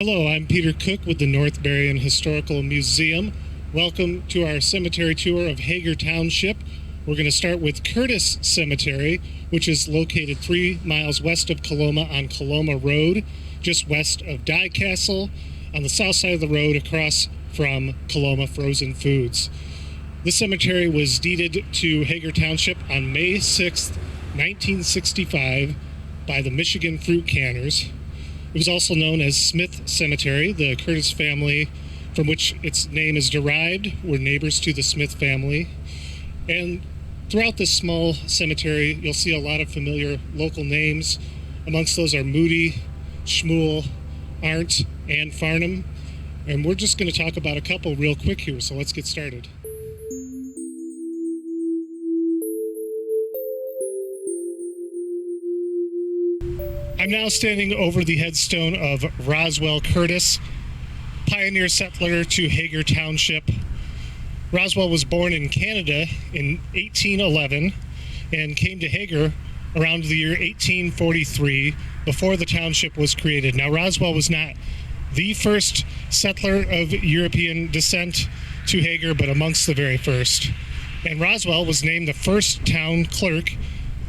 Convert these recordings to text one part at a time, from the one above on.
Hello, I'm Peter Cook with the North Berrien Historical Museum. Welcome to our cemetery tour of Hagar Township. We're going to start with Curtis Cemetery, which is located 3 miles west of Coloma on Coloma Road, just west of Dye Castle, on the south side of the road across from Coloma Frozen Foods. This cemetery was deeded to Hagar Township on May 6, 1965 by the Michigan Fruit Canners. It was also known as Smith Cemetery. The Curtis family, from which its name is derived, were neighbors to the Smith family. And throughout this small cemetery, you'll see a lot of familiar local names. Amongst those are Moody, Schmuel, Arndt, and Farnham. And we're just going to talk about a couple real quick here, so let's get started. I'm now standing over the headstone of Roswell Curtis, pioneer settler to Hagar Township. Roswell was born in Canada in 1811 and came to Hagar around the year 1843 before the township was created. Now, Roswell was not the first settler of European descent to Hagar, but amongst the very first. And Roswell was named the first town clerk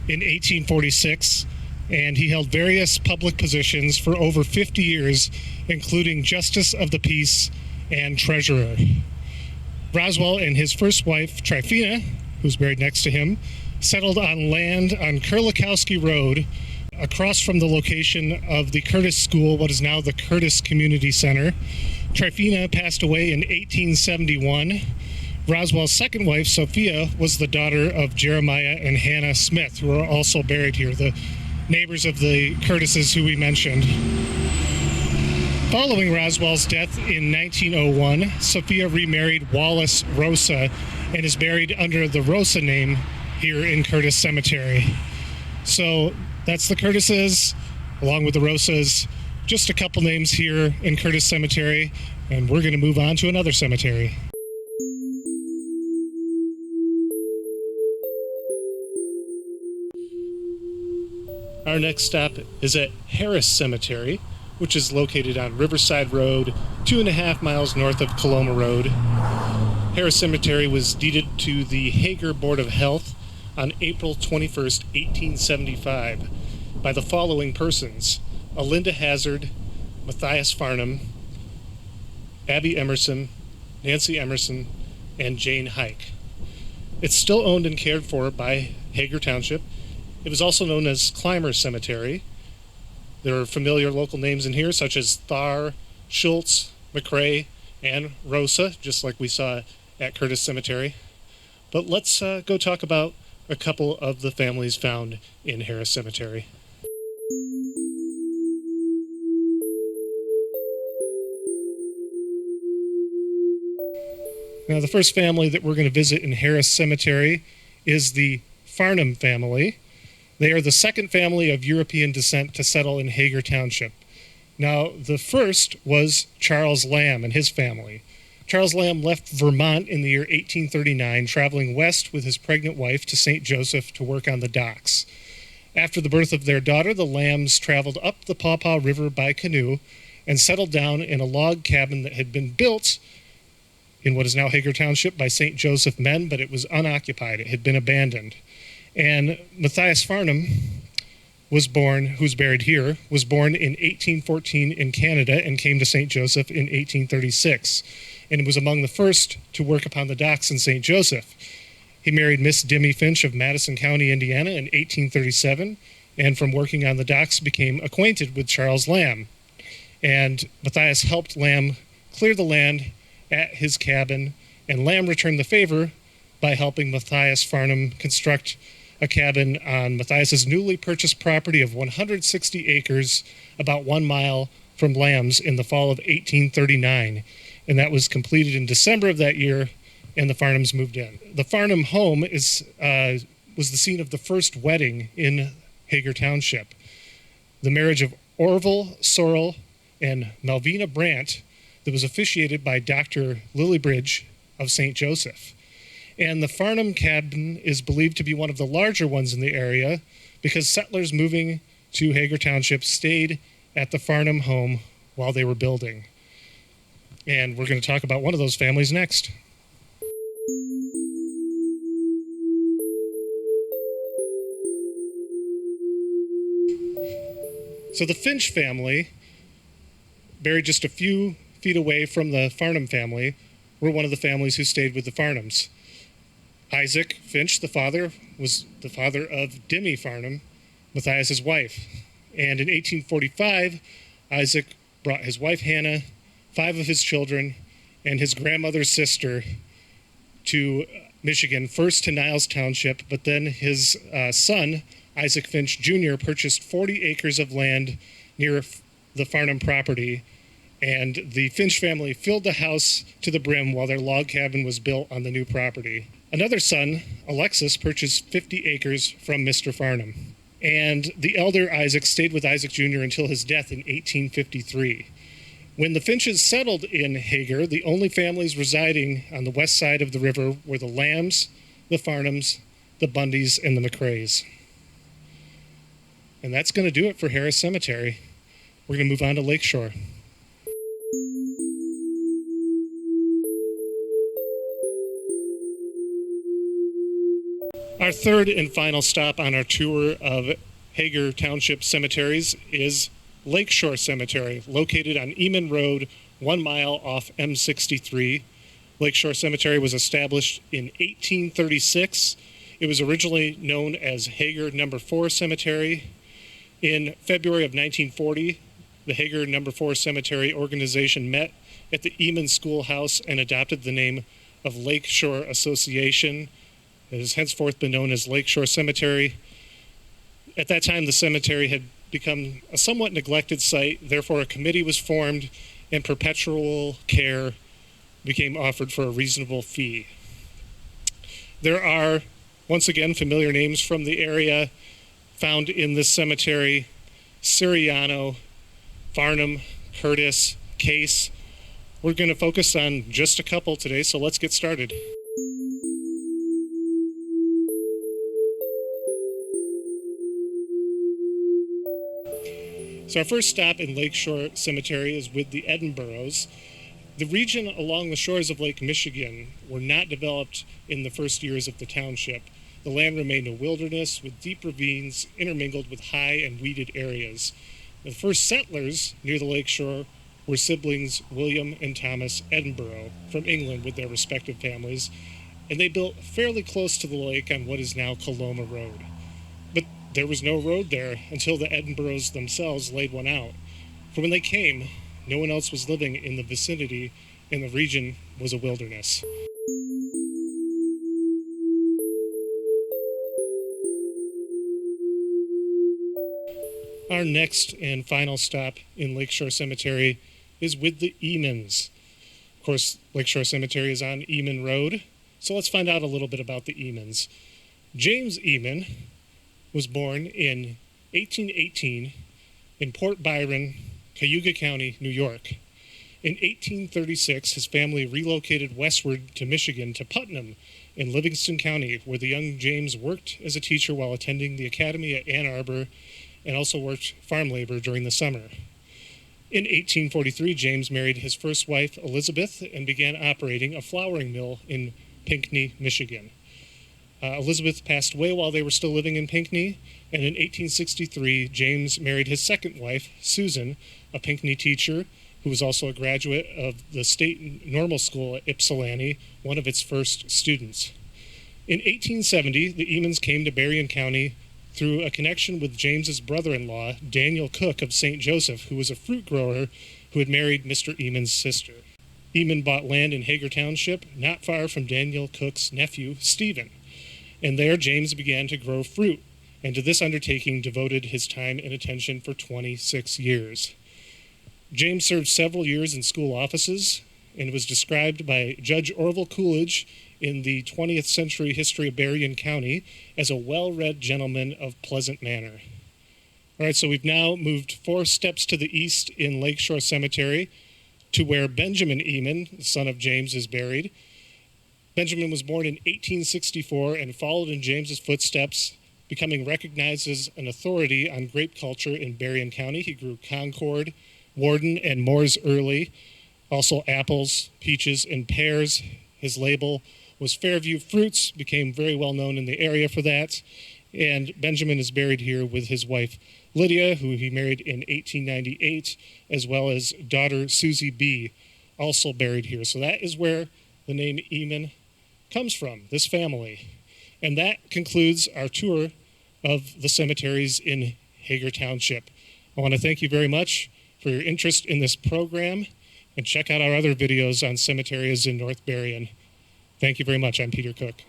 in 1846. And he held various public positions for over 50 years, including Justice of the Peace and Treasurer. Roswell and his first wife, Tryphena, who's buried next to him, settled on land on Kurlikowski Road, across from the location of the Curtis School, what is now the Curtis Community Center. Tryphena passed away in 1871. Roswell's second wife, Sophia, was the daughter of Jeremiah and Hannah Smith, who are also buried here, the neighbors of the Curtises who we mentioned. Following Roswell's death in 1901, Sophia remarried Wallace Rosa and is buried under the Rosa name here in Curtis Cemetery. So that's the Curtises, along with the Rosas. Just a couple names here in Curtis Cemetery, and we're going to move on to another cemetery. Our next stop is at Harris Cemetery, which is located on Riverside Road, 2.5 miles north of Coloma Road. Harris Cemetery was deeded to the Hagar Board of Health on April 21st, 1875, by the following persons: Alinda Hazard, Matthias Farnham, Abby Emerson, Nancy Emerson, and Jane Hike. It's still owned and cared for by Hagar Township. It was also known as Clymer Cemetery. There are familiar local names in here, such as Thar, Schultz, McRae, and Rosa, just like we saw at Curtis Cemetery. But let's go talk about a couple of the families found in Harris Cemetery. Now, the first family that we're going to visit in Harris Cemetery is the Farnham family. They are the second family of European descent to settle in Hagar Township. Now, the first was Charles Lamb and his family. Charles Lamb left Vermont in the year 1839, traveling west with his pregnant wife to St. Joseph to work on the docks. After the birth of their daughter, the Lambs traveled up the Paw Paw River by canoe and settled down in a log cabin that had been built in what is now Hagar Township by St. Joseph men, but it was unoccupied. It had been abandoned. And Matthias Farnham was born, who's buried here, was born in 1814 in Canada and came to St. Joseph in 1836, and was among the first to work upon the docks in St. Joseph. He married Miss Dimmy Finch of Madison County, Indiana in 1837, and from working on the docks became acquainted with Charles Lamb. And Matthias helped Lamb clear the land at his cabin, and Lamb returned the favor by helping Matthias Farnham construct a cabin on Matthias's newly purchased property of 160 acres, about 1 mile from Lamb's, in the fall of 1839. And that was completed in December of that year, and the Farnhams moved in. The Farnham home was the scene of the first wedding in Hagar Township. The marriage of Orville Sorrell and Malvina Brandt that was officiated by Dr. Lillibridge of St. Joseph. And the Farnham cabin is believed to be one of the larger ones in the area because settlers moving to Hagar Township stayed at the Farnham home while they were building. And we're going to talk about one of those families next. So the Finch family, buried just a few feet away from the Farnham family, were one of the families who stayed with the Farnhams. Isaac Finch, the father, was the father of Dimmy Farnham, Matthias's wife. And in 1845, Isaac brought his wife Hannah, 5 of his children, and his grandmother's sister to Michigan, first to Niles Township, but then his son, Isaac Finch Jr., purchased 40 acres of land near the Farnham property, and the Finch family filled the house to the brim while their log cabin was built on the new property. Another son, Alexis, purchased 50 acres from Mr. Farnham, and the elder Isaac stayed with Isaac Jr. until his death in 1853. When the Finches settled in Hagar, the only families residing on the west side of the river were the Lambs, the Farnhams, the Bundys, and the McRaes. And that's going to do it for Hagar Cemetery. We're going to move on to Lake Shore. Our third and final stop on our tour of Hagar Township cemeteries is Lake Shore Cemetery, located on Eamon Road, 1 mile off M63. Lake Shore Cemetery was established in 1836. It was originally known as Hagar No. 4 Cemetery. In February of 1940, the Hagar No. 4 Cemetery organization met at the Eamon Schoolhouse and adopted the name of Lake Shore Association. It has henceforth been known as Lake Shore Cemetery. At that time, the cemetery had become a somewhat neglected site. Therefore, a committee was formed and perpetual care became offered for a reasonable fee. There are, once again, familiar names from the area found in this cemetery: Siriano, Farnham, Curtis, Case. We're going to focus on just a couple today, so let's get started. So our first stop in Lake Shore Cemetery is with the Edinburghs. The region along the shores of Lake Michigan were not developed in the first years of the township. The land remained a wilderness with deep ravines intermingled with high and weeded areas. The first settlers near the lake shore were siblings William and Thomas Edinburgh from England with their respective families, and they built fairly close to the lake on what is now Coloma Road. But there was no road there until the Edinburghs themselves laid one out. For when they came, no one else was living in the vicinity, and the region was a wilderness. Our next and final stop in Lake Shore Cemetery is with the Eamons. Of course, Lake Shore Cemetery is on Eamon Road, so let's find out a little bit about the Eamons. James Eamon was born in 1818 in Port Byron, Cayuga County, New York. In 1836, his family relocated westward to Michigan to Putnam in Livingston County, where the young James worked as a teacher while attending the academy at Ann Arbor and also worked farm labor during the summer. In 1843, James married his first wife, Elizabeth, and began operating a flouring mill in Pinckney, Michigan. Elizabeth passed away while they were still living in Pinckney, and in 1863, James married his second wife, Susan, a Pinckney teacher who was also a graduate of the state normal school at Ypsilanti, one of its first students. In 1870, the Eamons came to Berrien County through a connection with James's brother-in-law, Daniel Cook of St. Joseph, who was a fruit grower who had married Mr. Eamon's sister. Eamon bought land in Hagar Township, not far from Daniel Cook's nephew, Stephen. And there James began to grow fruit, and to this undertaking devoted his time and attention for 26 years. James served several years in school offices and was described by Judge Orville Coolidge in the 20th century history of Berrien County as a well-read gentleman of pleasant manner. All right, so we've now moved 4 steps to the east in Lake Shore Cemetery to where Benjamin Eamon, the son of James, is buried. Benjamin was born in 1864 and followed in James's footsteps, becoming recognized as an authority on grape culture in Berrien County. He grew Concord, Warden and Moore's Early, also apples, peaches, and pears. His label was Fairview Fruits, became very well known in the area for that. And Benjamin is buried here with his wife Lydia, who he married in 1898, as well as daughter Susie B., also buried here. So that is where the name Eamon comes from, this family. And that concludes our tour of the cemeteries in Hagar Township. I want to thank you very much for your interest in this program, and check out our other videos on cemeteries in North Berrien. Thank you very much. I'm Peter Cook.